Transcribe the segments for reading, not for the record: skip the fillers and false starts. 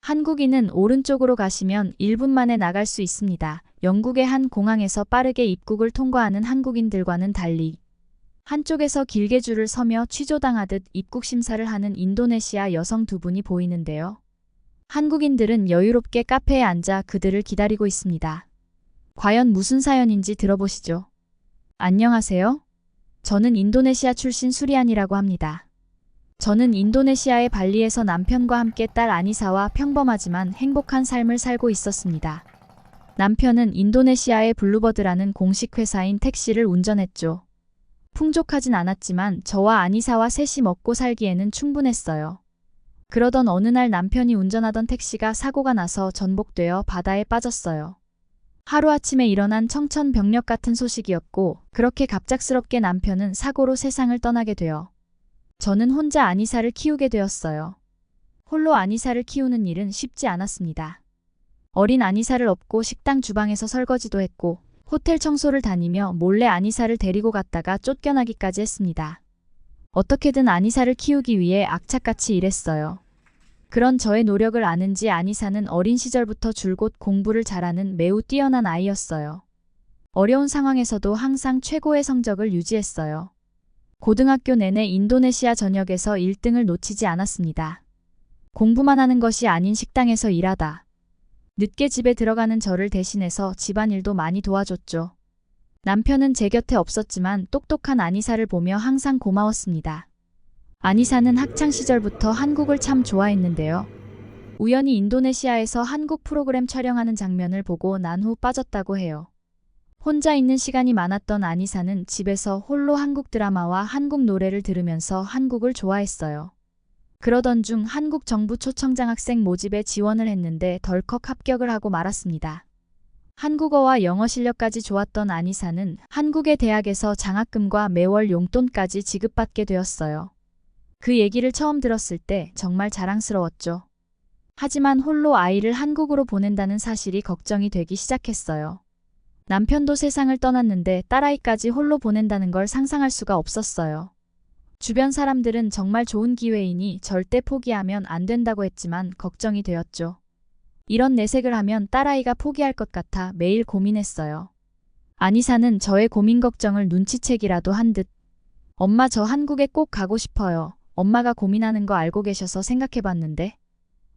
한국인은 오른쪽으로 가시면 1분 만에 나갈 수 있습니다. 영국의 한 공항에서 빠르게 입국을 통과하는 한국인들과는 달리 한쪽에서 길게 줄을 서며 취조당하듯 입국 심사를 하는 인도네시아 여성 두 분이 보이는데요. 한국인들은 여유롭게 카페에 앉아 그들을 기다리고 있습니다. 과연 무슨 사연인지 들어보시죠. 안녕하세요. 저는 인도네시아 출신 수리안이라고 합니다. 저는 인도네시아의 발리에서 남편과 함께 딸 아니사와 평범하지만 행복한 삶을 살고 있었습니다. 남편은 인도네시아의 블루버드라는 공식 회사인 택시를 운전했죠. 풍족하진 않았지만 저와 아니사와 셋이 먹고 살기에는 충분했어요. 그러던 어느 날 남편이 운전하던 택시가 사고가 나서 전복되어 바다에 빠졌어요. 하루아침에 일어난 청천벽력 같은 소식이었고 그렇게 갑작스럽게 남편은 사고로 세상을 떠나게 되어 저는 혼자 아니사를 키우게 되었어요. 홀로 아니사를 키우는 일은 쉽지 않았습니다. 어린 아니사를 업고 식당 주방에서 설거지도 했고 호텔 청소를 다니며 몰래 아니사를 데리고 갔다가 쫓겨나기까지 했습니다. 어떻게든 아니사를 키우기 위해 악착같이 일했어요. 그런 저의 노력을 아는지 아니사는 어린 시절부터 줄곧 공부를 잘하는 매우 뛰어난 아이였어요. 어려운 상황에서도 항상 최고의 성적을 유지했어요. 고등학교 내내 인도네시아 전역에서 1등을 놓치지 않았습니다. 공부만 하는 것이 아닌 식당에서 일하다. 늦게 집에 들어가는 저를 대신해서 집안일도 많이 도와줬죠. 남편은 제 곁에 없었지만 똑똑한 아니사를 보며 항상 고마웠습니다. 아니사는 학창 시절부터 한국을 참 좋아했는데요. 우연히 인도네시아에서 한국 프로그램 촬영하는 장면을 보고 난 후 빠졌다고 해요. 혼자 있는 시간이 많았던 아니사는 집에서 홀로 한국 드라마와 한국 노래를 들으면서 한국을 좋아했어요. 그러던 중 한국 정부 초청장 학생 모집에 지원을 했는데 덜컥 합격을 하고 말았습니다. 한국어와 영어 실력까지 좋았던 아니사는 한국의 대학에서 장학금과 매월 용돈까지 지급받게 되었어요. 그 얘기를 처음 들었을 때 정말 자랑스러웠죠. 하지만 홀로 아이를 한국으로 보낸다는 사실이 걱정이 되기 시작했어요. 남편도 세상을 떠났는데 딸아이까지 홀로 보낸다는 걸 상상할 수가 없었어요. 주변 사람들은 정말 좋은 기회이니 절대 포기하면 안 된다고 했지만 걱정이 되었죠. 이런 내색을 하면 딸아이가 포기할 것 같아 매일 고민했어요. 아니사는 저의 고민 걱정을 눈치채기라도 한 듯 엄마 저 한국에 꼭 가고 싶어요. 엄마가 고민하는 거 알고 계셔서 생각해봤는데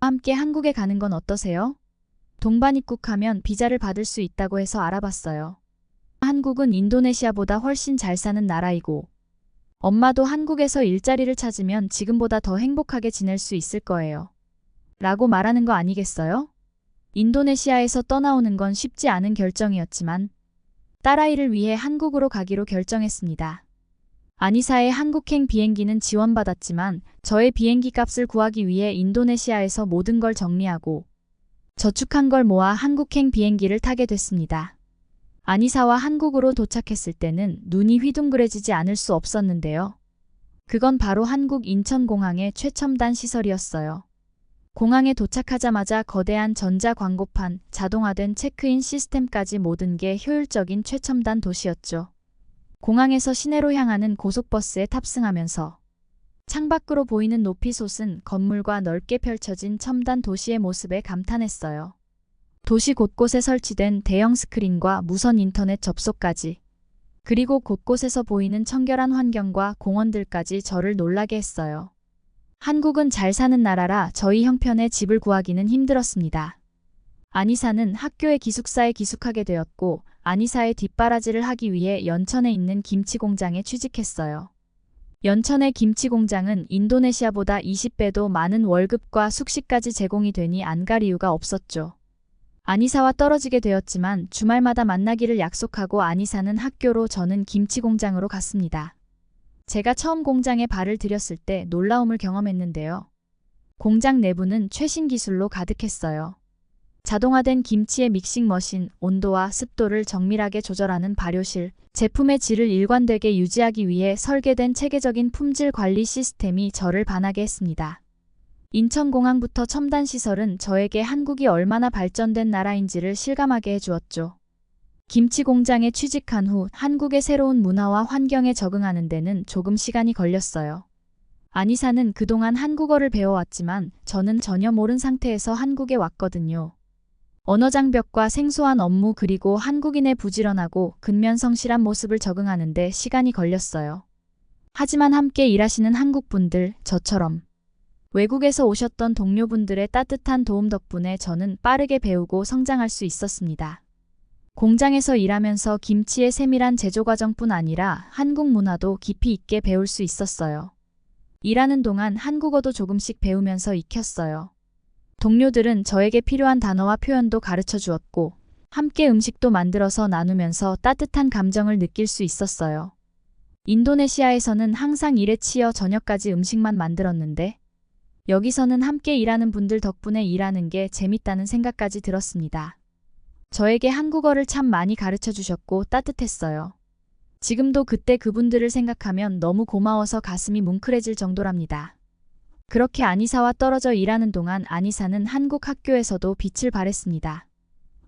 함께 한국에 가는 건 어떠세요? 동반 입국하면 비자를 받을 수 있다고 해서 알아봤어요. 한국은 인도네시아보다 훨씬 잘 사는 나라이고 엄마도 한국에서 일자리를 찾으면 지금보다 더 행복하게 지낼 수 있을 거예요. 라고 말하는 거 아니겠어요? 인도네시아에서 떠나오는 건 쉽지 않은 결정이었지만 딸아이를 위해 한국으로 가기로 결정했습니다. 아니사의 한국행 비행기는 지원받았지만 저의 비행기 값을 구하기 위해 인도네시아에서 모든 걸 정리하고 저축한 걸 모아 한국행 비행기를 타게 됐습니다. 아니사와 한국으로 도착했을 때는 눈이 휘둥그레지지 않을 수 없었는데요. 그건 바로 한국 인천공항의 최첨단 시설이었어요. 공항에 도착하자마자 거대한 전자 광고판, 자동화된 체크인 시스템까지 모든 게 효율적인 최첨단 도시였죠. 공항에서 시내로 향하는 고속버스에 탑승하면서 창밖으로 보이는 높이솟은 건물과 넓게 펼쳐진 첨단 도시의 모습에 감탄했어요. 도시 곳곳에 설치된 대형 스크린과 무선 인터넷 접속까지, 그리고 곳곳에서 보이는 청결한 환경과 공원들까지 저를 놀라게 했어요. 한국은 잘 사는 나라라 저희 형편의 집을 구하기는 힘들었습니다. 아니사는 학교의 기숙사에 기숙하게 되었고 아니사의 뒷바라지를 하기 위해 연천에 있는 김치 공장에 취직했어요. 연천의 김치 공장은 인도네시아보다 20배도 많은 월급과 숙식까지 제공이 되니 안 갈 이유가 없었죠. 아니사와 떨어지게 되었지만 주말마다 만나기를 약속하고 아니사는 학교로 저는 김치 공장으로 갔습니다. 제가 처음 공장에 발을 들였을 때 놀라움을 경험했는데요. 공장 내부는 최신 기술로 가득했어요. 자동화된 김치의 믹싱 머신, 온도와 습도를 정밀하게 조절하는 발효실, 제품의 질을 일관되게 유지하기 위해 설계된 체계적인 품질 관리 시스템이 저를 반하게 했습니다. 인천공항부터 첨단 시설은 저에게 한국이 얼마나 발전된 나라인지를 실감하게 해주었죠. 김치 공장에 취직한 후 한국의 새로운 문화와 환경에 적응하는 데는 조금 시간이 걸렸어요. 아니사는 그동안 한국어를 배워왔지만 저는 전혀 모른 상태에서 한국에 왔거든요. 언어 장벽과 생소한 업무 그리고 한국인의 부지런하고 근면성실한 모습을 적응하는데 시간이 걸렸어요. 하지만 함께 일하시는 한국분들, 저처럼 외국에서 오셨던 동료분들의 따뜻한 도움 덕분에 저는 빠르게 배우고 성장할 수 있었습니다. 공장에서 일하면서 김치의 세밀한 제조 과정뿐 아니라 한국 문화도 깊이 있게 배울 수 있었어요. 일하는 동안 한국어도 조금씩 배우면서 익혔어요. 동료들은 저에게 필요한 단어와 표현도 가르쳐 주었고, 함께 음식도 만들어서 나누면서 따뜻한 감정을 느낄 수 있었어요. 인도네시아에서는 항상 일에 치여 저녁까지 음식만 만들었는데, 여기서는 함께 일하는 분들 덕분에 일하는 게 재밌다는 생각까지 들었습니다. 저에게 한국어를 참 많이 가르쳐 주셨고 따뜻했어요. 지금도 그때 그분들을 생각하면 너무 고마워서 가슴이 뭉클해질 정도랍니다. 그렇게 아니사와 떨어져 일하는 동안 아니사는 한국 학교에서도 빛을 발했습니다.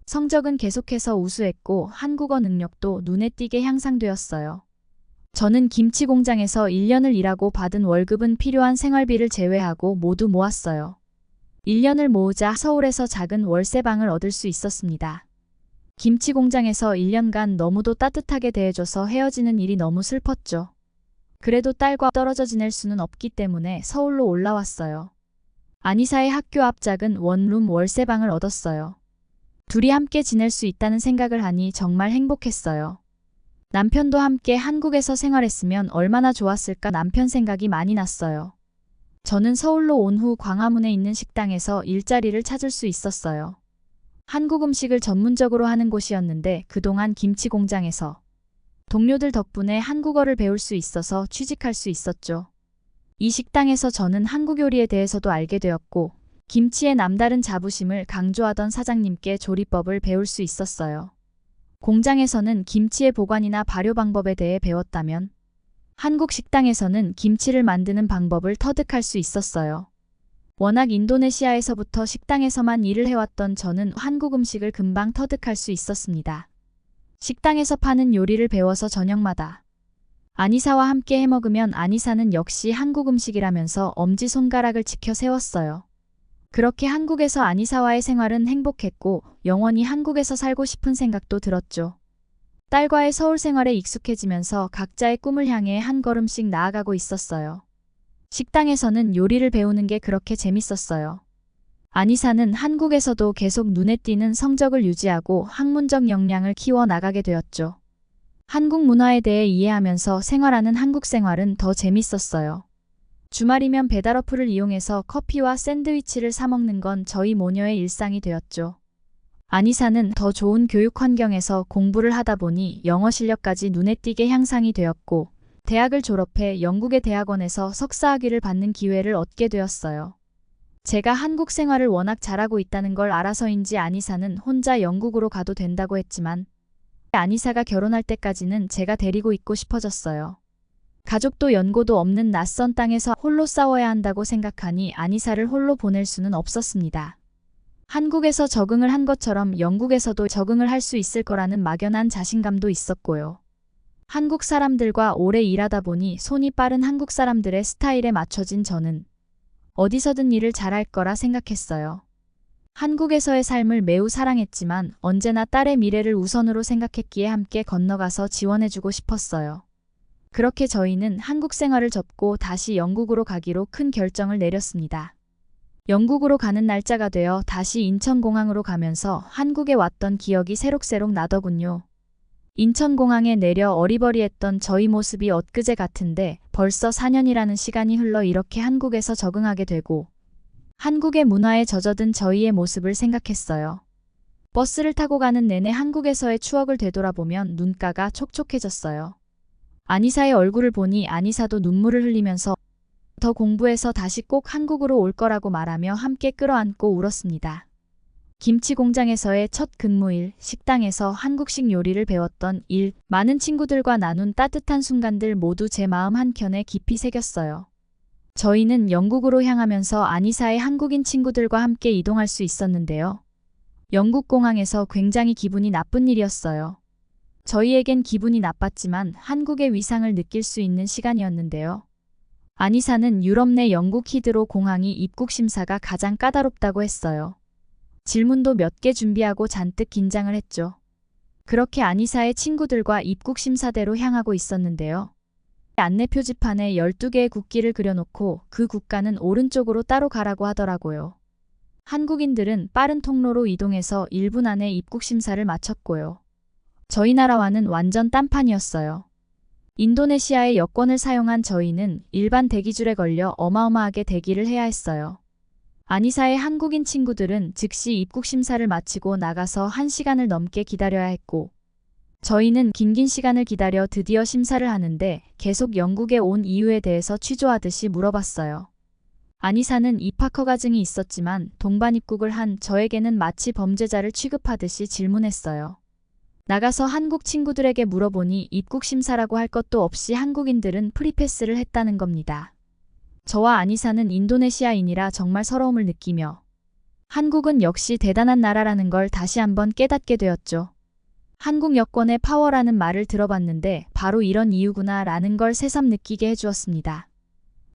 성적은 계속해서 우수했고 한국어 능력도 눈에 띄게 향상되었어요. 저는 김치 공장에서 1년을 일하고 받은 월급은 필요한 생활비를 제외하고 모두 모았어요. 1년을 모으자 서울에서 작은 월세방을 얻을 수 있었습니다. 김치 공장에서 1년간 너무도 따뜻하게 대해줘서 헤어지는 일이 너무 슬펐죠. 그래도 딸과 떨어져 지낼 수는 없기 때문에 서울로 올라왔어요. 아니사의 학교 앞 작은 원룸 월세방을 얻었어요. 둘이 함께 지낼 수 있다는 생각을 하니 정말 행복했어요. 남편도 함께 한국에서 생활했으면 얼마나 좋았을까 남편 생각이 많이 났어요. 저는 서울로 온 후 광화문에 있는 식당에서 일자리를 찾을 수 있었어요. 한국 음식을 전문적으로 하는 곳이었는데 그동안 김치 공장에서 동료들 덕분에 한국어를 배울 수 있어서 취직할 수 있었죠. 이 식당에서 저는 한국 요리에 대해서도 알게 되었고 김치의 남다른 자부심을 강조하던 사장님께 조리법을 배울 수 있었어요. 공장에서는 김치의 보관이나 발효 방법에 대해 배웠다면 한국 식당에서는 김치를 만드는 방법을 터득할 수 있었어요. 워낙 인도네시아에서부터 식당에서만 일을 해왔던 저는 한국 음식을 금방 터득할 수 있었습니다. 식당에서 파는 요리를 배워서 저녁마다 아니사와 함께 해먹으면 아니사는 역시 한국 음식이라면서 엄지손가락을 치켜 세웠어요. 그렇게 한국에서 아니사와의 생활은 행복했고 영원히 한국에서 살고 싶은 생각도 들었죠. 딸과의 서울 생활에 익숙해지면서 각자의 꿈을 향해 한 걸음씩 나아가고 있었어요. 식당에서는 요리를 배우는 게 그렇게 재밌었어요. 아니사는 한국에서도 계속 눈에 띄는 성적을 유지하고 학문적 역량을 키워 나가게 되었죠. 한국 문화에 대해 이해하면서 생활하는 한국 생활은 더 재밌었어요. 주말이면 배달 어플을 이용해서 커피와 샌드위치를 사 먹는 건 저희 모녀의 일상이 되었죠. 아니사는 더 좋은 교육 환경에서 공부를 하다 보니 영어 실력까지 눈에 띄게 향상이 되었고 대학을 졸업해 영국의 대학원에서 석사학위를 받는 기회를 얻게 되었어요. 제가 한국 생활을 워낙 잘하고 있다는 걸 알아서인지 아니사는 혼자 영국으로 가도 된다고 했지만 아니사가 결혼할 때까지는 제가 데리고 있고 싶어졌어요. 가족도 연고도 없는 낯선 땅에서 홀로 싸워야 한다고 생각하니 아니사를 홀로 보낼 수는 없었습니다. 한국에서 적응을 한 것처럼 영국에서도 적응을 할 수 있을 거라는 막연한 자신감도 있었고요. 한국 사람들과 오래 일하다 보니 손이 빠른 한국 사람들의 스타일에 맞춰진 저는 어디서든 일을 잘할 거라 생각했어요. 한국에서의 삶을 매우 사랑했지만 언제나 딸의 미래를 우선으로 생각했기에 함께 건너가서 지원해주고 싶었어요. 그렇게 저희는 한국 생활을 접고 다시 영국으로 가기로 큰 결정을 내렸습니다. 영국으로 가는 날짜가 되어 다시 인천공항으로 가면서 한국에 왔던 기억이 새록새록 나더군요. 인천공항에 내려 어리버리했던 저희 모습이 엊그제 같은데 벌써 4년이라는 시간이 흘러 이렇게 한국에서 적응하게 되고 한국의 문화에 젖어든 저희의 모습을 생각했어요. 버스를 타고 가는 내내 한국에서의 추억을 되돌아보면 눈가가 촉촉해졌어요. 아니사의 얼굴을 보니 아니사도 눈물을 흘리면서 더 공부해서 다시 꼭 한국으로 올 거라고 말하며 함께 끌어안고 울었습니다. 김치 공장에서의 첫 근무일, 식당에서 한국식 요리를 배웠던 일, 많은 친구들과 나눈 따뜻한 순간들 모두 제 마음 한켠에 깊이 새겼어요. 저희는 영국으로 향하면서 아니사의 한국인 친구들과 함께 이동할 수 있었는데요. 영국 공항에서 굉장히 기분이 나쁜 일이었어요. 저희에겐 기분이 나빴지만 한국의 위상을 느낄 수 있는 시간이었는데요. 안이사는 유럽 내 영국 히드로 공항이 입국 심사가 가장 까다롭다고 했어요. 질문도 몇 개 준비하고 잔뜩 긴장을 했죠. 그렇게 안이사의 친구들과 입국 심사대로 향하고 있었는데요. 안내 표지판에 12개의 국기를 그려놓고 그 국가는 오른쪽으로 따로 가라고 하더라고요. 한국인들은 빠른 통로로 이동해서 1분 안에 입국 심사를 마쳤고요. 저희 나라와는 완전 딴판이었어요. 인도네시아의 여권을 사용한 저희는 일반 대기줄에 걸려 어마어마하게 대기를 해야 했어요. 안이사의 한국인 친구들은 즉시 입국 심사를 마치고 나가서 1시간을 넘게 기다려야 했고, 저희는 긴 시간을 기다려 드디어 심사를 하는데 계속 영국에 온 이유에 대해서 취조하듯이 물어봤어요. 안이사는 입학 허가증이 있었지만 동반 입국을 한 저에게는 마치 범죄자를 취급하듯이 질문했어요. 나가서 한국 친구들에게 물어보니 입국 심사라고 할 것도 없이 한국인들은 프리패스를 했다는 겁니다. 저와 안이사는 인도네시아인이라 정말 서러움을 느끼며 한국은 역시 대단한 나라라는 걸 다시 한번 깨닫게 되었죠. 한국 여권의 파워라는 말을 들어봤는데 바로 이런 이유구나 라는 걸 새삼 느끼게 해주었습니다.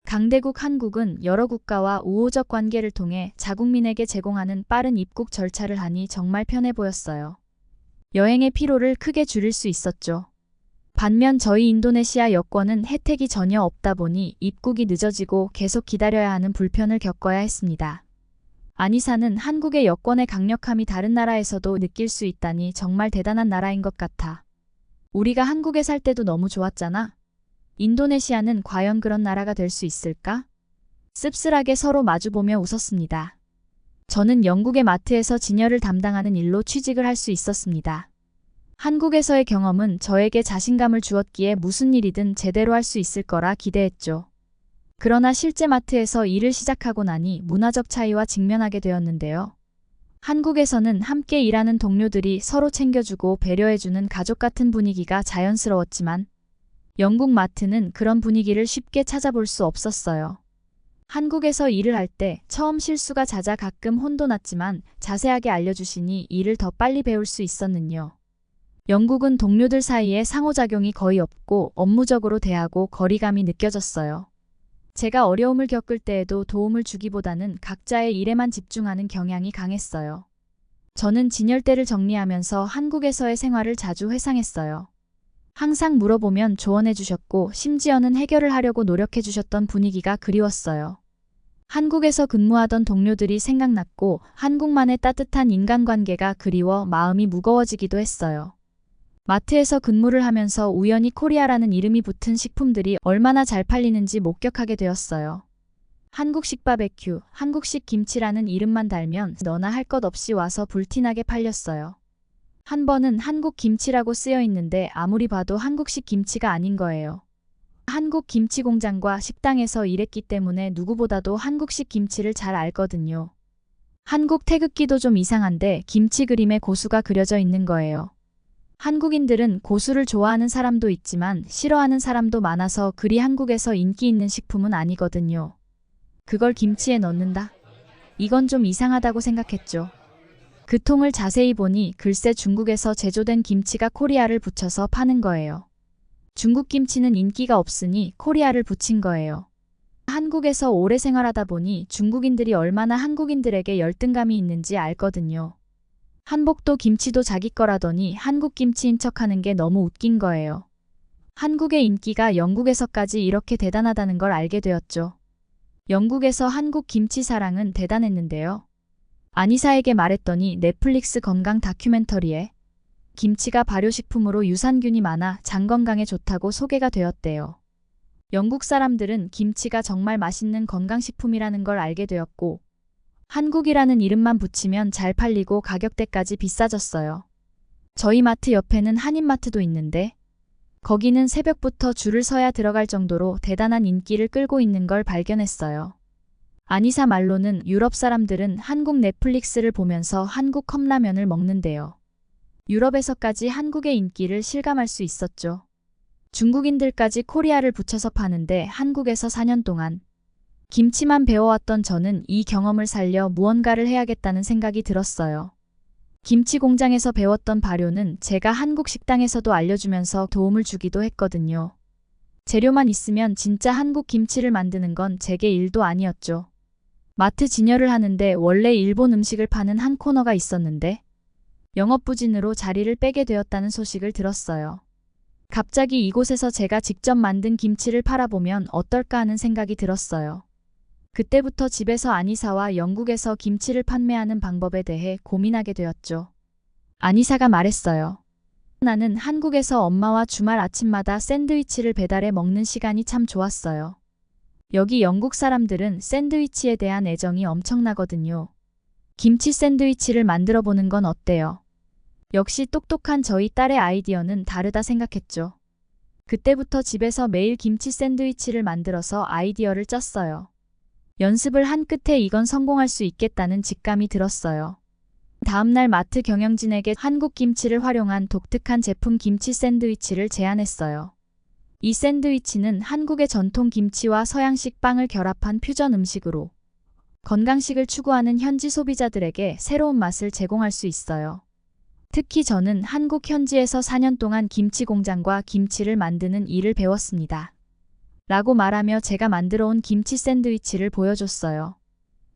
강대국 한국은 여러 국가와 우호적 관계를 통해 자국민에게 제공하는 빠른 입국 절차를 하니 정말 편해 보였어요. 여행의 피로를 크게 줄일 수 있었죠. 반면 저희 인도네시아 여권은 혜택이 전혀 없다 보니 입국이 늦어지고 계속 기다려야 하는 불편을 겪어야 했습니다. 안이사는 한국의 여권의 강력함이 다른 나라에서도 느낄 수 있다니 정말 대단한 나라인 것 같아. 우리가 한국에 살 때도 너무 좋았잖아. 인도네시아는 과연 그런 나라가 될 수 있을까? 씁쓸하게 서로 마주보며 웃었습니다. 저는 영국의 마트에서 진열을 담당하는 일로 취직을 할 수 있었습니다. 한국에서의 경험은 저에게 자신감을 주었기에 무슨 일이든 제대로 할 수 있을 거라 기대했죠. 그러나 실제 마트에서 일을 시작하고 나니 문화적 차이와 직면하게 되었는데요. 한국에서는 함께 일하는 동료들이 서로 챙겨주고 배려해주는 가족 같은 분위기가 자연스러웠지만 영국 마트는 그런 분위기를 쉽게 찾아볼 수 없었어요. 한국에서 일을 할 때 처음 실수가 잦아 가끔 혼도 났지만 자세하게 알려주시니 일을 더 빨리 배울 수 있었는요. 영국은 동료들 사이에 상호작용이 거의 없고 업무적으로 대하고 거리감이 느껴졌어요. 제가 어려움을 겪을 때에도 도움을 주기보다는 각자의 일에만 집중하는 경향이 강했어요. 저는 진열대를 정리하면서 한국에서의 생활을 자주 회상했어요. 항상 물어보면 조언해 주셨고 심지어는 해결을 하려고 노력해 주셨던 분위기가 그리웠어요. 한국에서 근무하던 동료들이 생각났고 한국만의 따뜻한 인간관계가 그리워 마음이 무거워지기도 했어요. 마트에서 근무를 하면서 우연히 코리아라는 이름이 붙은 식품들이 얼마나 잘 팔리는지 목격하게 되었어요. 한국식 바베큐, 한국식 김치라는 이름만 달면 너나 할 것 없이 와서 불티나게 팔렸어요. 한 번은 한국 김치라고 쓰여 있는데 아무리 봐도 한국식 김치가 아닌 거예요. 한국 김치 공장과 식당에서 일했기 때문에 누구보다도 한국식 김치를 잘 알거든요. 한국 태극기도 좀 이상한데 김치 그림에 고수가 그려져 있는 거예요. 한국인들은 고수를 좋아하는 사람도 있지만 싫어하는 사람도 많아서 그리 한국에서 인기 있는 식품은 아니거든요. 그걸 김치에 넣는다? 이건 좀 이상하다고 생각했죠. 그 통을 자세히 보니 글쎄 중국에서 제조된 김치가 코리아를 붙여서 파는 거예요. 중국 김치는 인기가 없으니 코리아를 붙인 거예요. 한국에서 오래 생활하다 보니 중국인들이 얼마나 한국인들에게 열등감이 있는지 알거든요. 한복도 김치도 자기 거라더니 한국 김치인 척하는 게 너무 웃긴 거예요. 한국의 인기가 영국에서까지 이렇게 대단하다는 걸 알게 되었죠. 영국에서 한국 김치 사랑은 대단했는데요. 안이사에게 말했더니 넷플릭스 건강 다큐멘터리에 김치가 발효식품으로 유산균이 많아 장 건강에 좋다고 소개가 되었대요. 영국 사람들은 김치가 정말 맛있는 건강식품이라는 걸 알게 되었고 한국이라는 이름만 붙이면 잘 팔리고 가격대까지 비싸졌어요. 저희 마트 옆에는 한인마트도 있는데 거기는 새벽부터 줄을 서야 들어갈 정도로 대단한 인기를 끌고 있는 걸 발견했어요. 안이사 말로는 유럽 사람들은 한국 넷플릭스를 보면서 한국 컵라면을 먹는데요. 유럽에서까지 한국의 인기를 실감할 수 있었죠. 중국인들까지 코리아를 붙여서 파는데 한국에서 4년 동안 김치만 배워왔던 저는 이 경험을 살려 무언가를 해야겠다는 생각이 들었어요. 김치 공장에서 배웠던 발효는 제가 한국 식당에서도 알려주면서 도움을 주기도 했거든요. 재료만 있으면 진짜 한국 김치를 만드는 건 제게 일도 아니었죠. 마트 진열을 하는데 원래 일본 음식을 파는 한 코너가 있었는데 영업부진으로 자리를 빼게 되었다는 소식을 들었어요. 갑자기 이곳에서 제가 직접 만든 김치를 팔아보면 어떨까 하는 생각이 들었어요. 그때부터 집에서 아니사와 영국에서 김치를 판매하는 방법에 대해 고민하게 되었죠. 아니사가 말했어요. 나는 한국에서 엄마와 주말 아침마다 샌드위치를 배달해 먹는 시간이 참 좋았어요. 여기 영국 사람들은 샌드위치에 대한 애정이 엄청나거든요. 김치 샌드위치를 만들어 보는 건 어때요? 역시 똑똑한 저희 딸의 아이디어는 다르다 생각했죠. 그때부터 집에서 매일 김치 샌드위치를 만들어서 아이디어를 짰어요. 연습을 한 끝에 이건 성공할 수 있겠다는 직감이 들었어요. 다음날 마트 경영진에게 한국 김치를 활용한 독특한 제품 김치 샌드위치를 제안했어요. 이 샌드위치는 한국의 전통 김치와 서양식 빵을 결합한 퓨전 음식으로 건강식을 추구하는 현지 소비자들에게 새로운 맛을 제공할 수 있어요. 특히 저는 한국 현지에서 4년 동안 김치 공장과 김치를 만드는 일을 배웠습니다. 라고 말하며 제가 만들어 온 김치 샌드위치를 보여줬어요.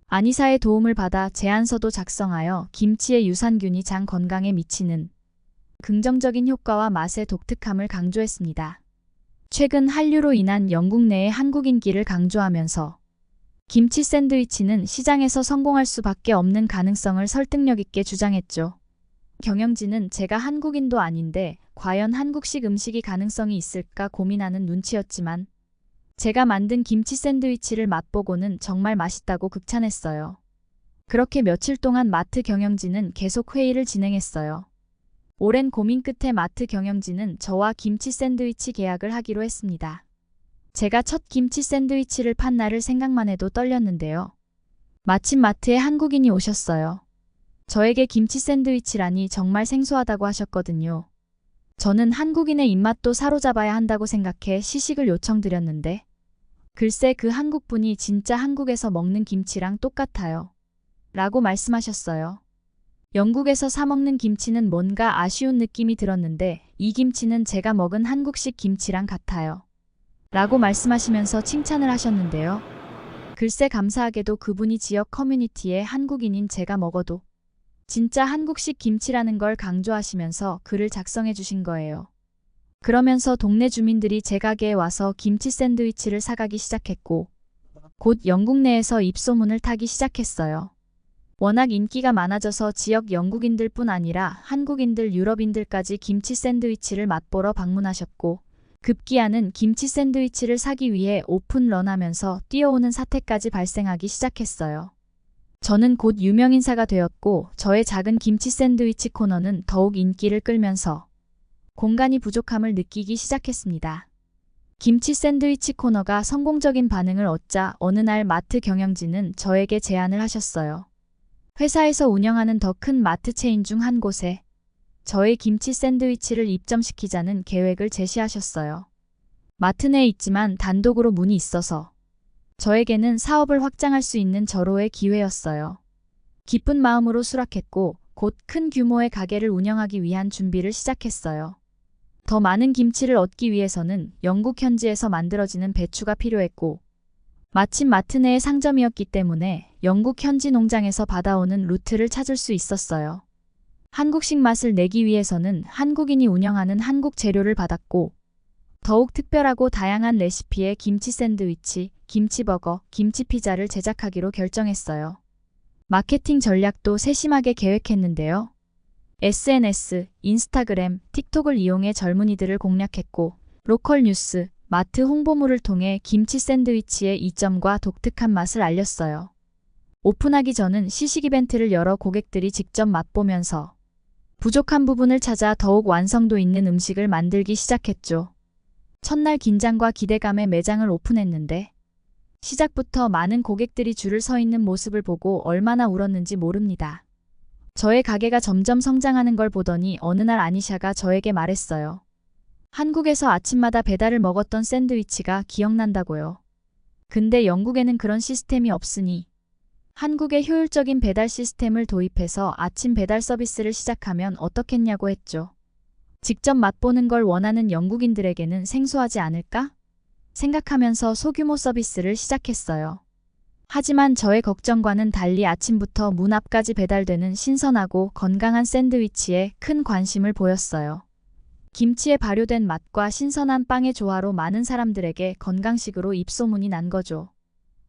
아니사의 도움을 받아 제안서도 작성하여 김치의 유산균이 장 건강에 미치는 긍정적인 효과와 맛의 독특함을 강조했습니다. 최근 한류로 인한 영국 내의 한국 인기를 강조하면서 김치 샌드위치는 시장에서 성공할 수밖에 없는 가능성을 설득력 있게 주장했죠. 경영진은 제가 한국인도 아닌데 과연 한국식 음식이 가능성이 있을까 고민하는 눈치였지만 제가 만든 김치 샌드위치를 맛보고는 정말 맛있다고 극찬했어요. 그렇게 며칠 동안 마트 경영진은 계속 회의를 진행했어요. 오랜 고민 끝에 마트 경영진은 저와 김치 샌드위치 계약을 하기로 했습니다. 제가 첫 김치 샌드위치를 판 날을 생각만 해도 떨렸는데요. 마침 마트에 한국인이 오셨어요. 저에게 김치 샌드위치라니 정말 생소하다고 하셨거든요. 저는 한국인의 입맛도 사로잡아야 한다고 생각해 시식을 요청드렸는데 글쎄 그 한국분이 진짜 한국에서 먹는 김치랑 똑같아요. 라고 말씀하셨어요. 영국에서 사 먹는 김치는 뭔가 아쉬운 느낌이 들었는데 이 김치는 제가 먹은 한국식 김치랑 같아요. 라고 말씀하시면서 칭찬을 하셨는데요. 글쎄 감사하게도 그분이 지역 커뮤니티에 한국인인 제가 먹어도 진짜 한국식 김치라는 걸 강조하시면서 글을 작성해 주신 거예요. 그러면서 동네 주민들이 제 가게에 와서 김치 샌드위치를 사가기 시작했고 곧 영국 내에서 입소문을 타기 시작했어요. 워낙 인기가 많아져서 지역 영국인들뿐 아니라 한국인들, 유럽인들까지 김치 샌드위치를 맛보러 방문하셨고 급기야는 김치 샌드위치를 사기 위해 오픈런하면서 뛰어오는 사태까지 발생하기 시작했어요. 저는 곧 유명인사가 되었고 저의 작은 김치 샌드위치 코너는 더욱 인기를 끌면서 공간이 부족함을 느끼기 시작했습니다. 김치 샌드위치 코너가 성공적인 반응을 얻자 어느 날 마트 경영진은 저에게 제안을 하셨어요. 회사에서 운영하는 더 큰 마트 체인 중 한 곳에 저의 김치 샌드위치를 입점시키자는 계획을 제시하셨어요. 마트 내에 있지만 단독으로 문이 있어서 저에게는 사업을 확장할 수 있는 절호의 기회였어요. 기쁜 마음으로 수락했고 곧 큰 규모의 가게를 운영하기 위한 준비를 시작했어요. 더 많은 김치를 얻기 위해서는 영국 현지에서 만들어지는 배추가 필요했고 마침 마트 내의 상점이었기 때문에 영국 현지 농장에서 받아오는 루트를 찾을 수 있었어요. 한국식 맛을 내기 위해서는 한국인이 운영하는 한국 재료를 받았고 더욱 특별하고 다양한 레시피의 김치 샌드위치, 김치버거, 김치피자를 제작하기로 결정했어요. 마케팅 전략도 세심하게 계획했는데요. SNS, 인스타그램, 틱톡을 이용해 젊은이들을 공략했고 로컬 뉴스, 마트 홍보물을 통해 김치 샌드위치의 이점과 독특한 맛을 알렸어요. 오픈하기 전은 시식 이벤트를 열어 고객들이 직접 맛보면서 부족한 부분을 찾아 더욱 완성도 있는 음식을 만들기 시작했죠. 첫날 긴장과 기대감에 매장을 오픈했는데 시작부터 많은 고객들이 줄을 서 있는 모습을 보고 얼마나 울었는지 모릅니다. 저의 가게가 점점 성장하는 걸 보더니 어느 날 아니샤가 저에게 말했어요. 한국에서 아침마다 배달을 먹었던 샌드위치가 기억난다고요. 근데 영국에는 그런 시스템이 없으니 한국에 효율적인 배달 시스템을 도입해서 아침 배달 서비스를 시작하면 어떻겠냐고 했죠. 직접 맛보는 걸 원하는 영국인들에게는 생소하지 않을까? 생각하면서 소규모 서비스를 시작했어요. 하지만 저의 걱정과는 달리 아침부터 문 앞까지 배달되는 신선하고 건강한 샌드위치에 큰 관심을 보였어요. 김치에 발효된 맛과 신선한 빵의 조화로 많은 사람들에게 건강식으로 입소문이 난 거죠.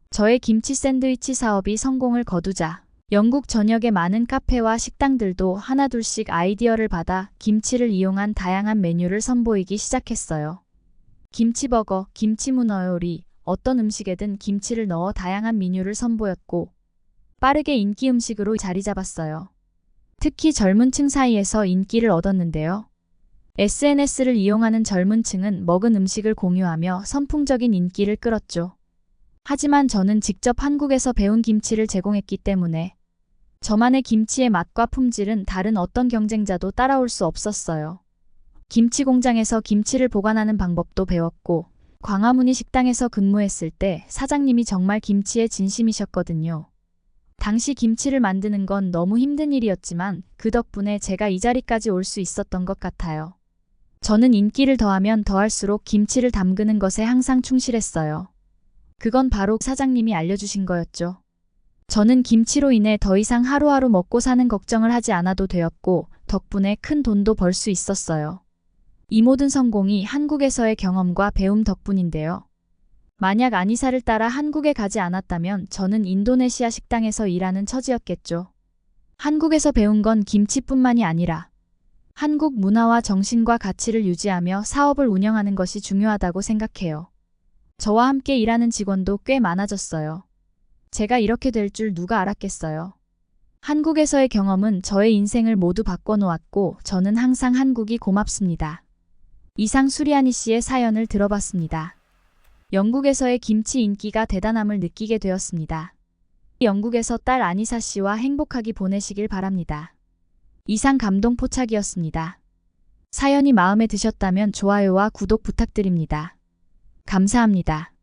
저의 김치 샌드위치 사업이 성공을 거두자 영국 전역의 많은 카페와 식당들도 하나둘씩 아이디어를 받아 김치를 이용한 다양한 메뉴를 선보이기 시작했어요. 김치버거, 김치문어 요리, 어떤 음식에든 김치를 넣어 다양한 메뉴를 선보였고 빠르게 인기 음식으로 자리 잡았어요. 특히 젊은 층 사이에서 인기를 얻었는데요. SNS를 이용하는 젊은 층은 먹은 음식을 공유하며 선풍적인 인기를 끌었죠. 하지만 저는 직접 한국에서 배운 김치를 제공했기 때문에 저만의 김치의 맛과 품질은 다른 어떤 경쟁자도 따라올 수 없었어요. 김치 공장에서 김치를 보관하는 방법도 배웠고 광화문이 식당에서 근무했을 때 사장님이 정말 김치에 진심이셨거든요. 당시 김치를 만드는 건 너무 힘든 일이었지만 그 덕분에 제가 이 자리까지 올 수 있었던 것 같아요. 저는 인기를 더하면 더할수록 김치를 담그는 것에 항상 충실했어요. 그건 바로 사장님이 알려주신 거였죠. 저는 김치로 인해 더 이상 하루하루 먹고 사는 걱정을 하지 않아도 되었고 덕분에 큰 돈도 벌 수 있었어요. 이 모든 성공이 한국에서의 경험과 배움 덕분인데요. 만약 아니사를 따라 한국에 가지 않았다면 저는 인도네시아 식당에서 일하는 처지였겠죠. 한국에서 배운 건 김치뿐만이 아니라 한국 문화와 정신과 가치를 유지하며 사업을 운영하는 것이 중요하다고 생각해요. 저와 함께 일하는 직원도 꽤 많아졌어요. 제가 이렇게 될 줄 누가 알았겠어요. 한국에서의 경험은 저의 인생을 모두 바꿔놓았고 저는 항상 한국이 고맙습니다. 이상 수리아니 씨의 사연을 들어봤습니다. 영국에서의 김치 인기가 대단함을 느끼게 되었습니다. 영국에서 딸 아니사 씨와 행복하게 보내시길 바랍니다. 이상 감동 포착이었습니다. 사연이 마음에 드셨다면 좋아요와 구독 부탁드립니다. 감사합니다.